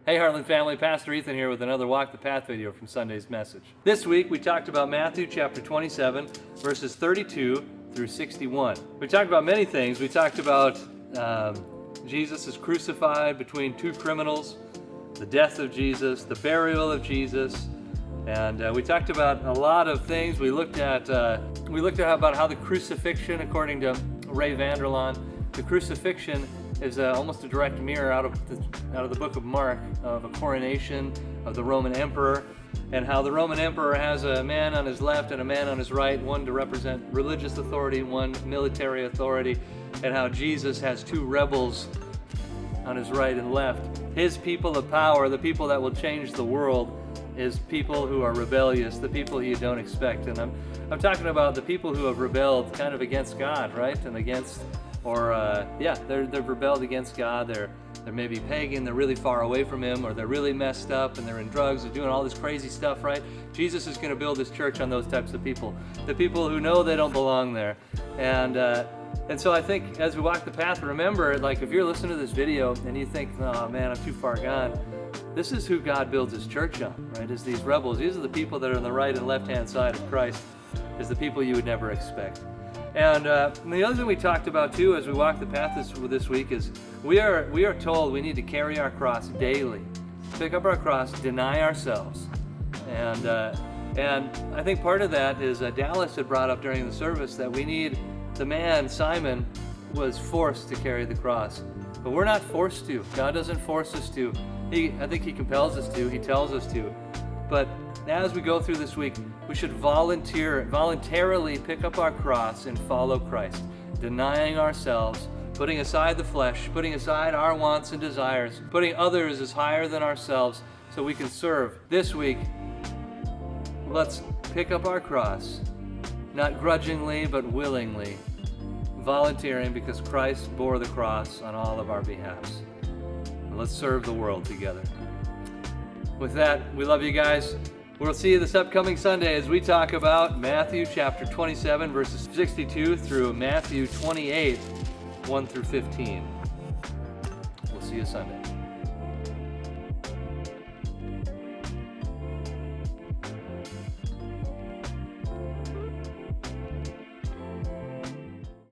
Hey Heartland family, Pastor Ethan here with another Walk the Path video from Sunday's message. This week we talked about Matthew chapter 27, verses 32 through 61. We talked about many things. We talked about Jesus is crucified between two criminals, the death of Jesus, the burial of Jesus, and we talked about a lot of things. We looked at about how the crucifixion, according to Ray Vanderlaan, the crucifixion is almost a direct mirror out of the book of Mark of a coronation of the Roman emperor, and how the Roman emperor has a man on his left and a man on his right, one to represent religious authority, one military authority, and how Jesus has two rebels on his right and left. His people of power, the people that will change the world, is people who are rebellious, the people you don't expect. And I'm talking about the people who have rebelled kind of against God, right? And against, they've rebelled against God. They're maybe pagan, they're really far away from Him, or they're really messed up and they're in drugs, they're doing all this crazy stuff, right? Jesus is going to build His church on those types of people, the people who know they don't belong there. And so I think as we walk the path, remember, like if you're listening to this video and you think, oh man, I'm too far gone, this is who God builds His church on, right? Is these rebels. These are the people that are on the right and left-hand side of Christ, is the people you would never expect. And the other thing we talked about too as we walk the path this week is we are told we need to carry our cross daily, pick up our cross, deny ourselves. And I think part of that is Dallas had brought up during the service that we need, the man, Simon, was forced to carry the cross. But we're not forced to. God doesn't force us to. I think He compels us to. He tells us to. But as we go through this week, we should voluntarily pick up our cross and follow Christ, denying ourselves, putting aside the flesh, putting aside our wants and desires, putting others as higher than ourselves so we can serve. This week, let's pick up our cross, not grudgingly but willingly, volunteering because Christ bore the cross on all of our behalves. Let's serve the world together. With that, we love you guys. We'll see you this upcoming Sunday as we talk about Matthew chapter 27, verses 62 through Matthew 28, 1 through 15. We'll see you Sunday.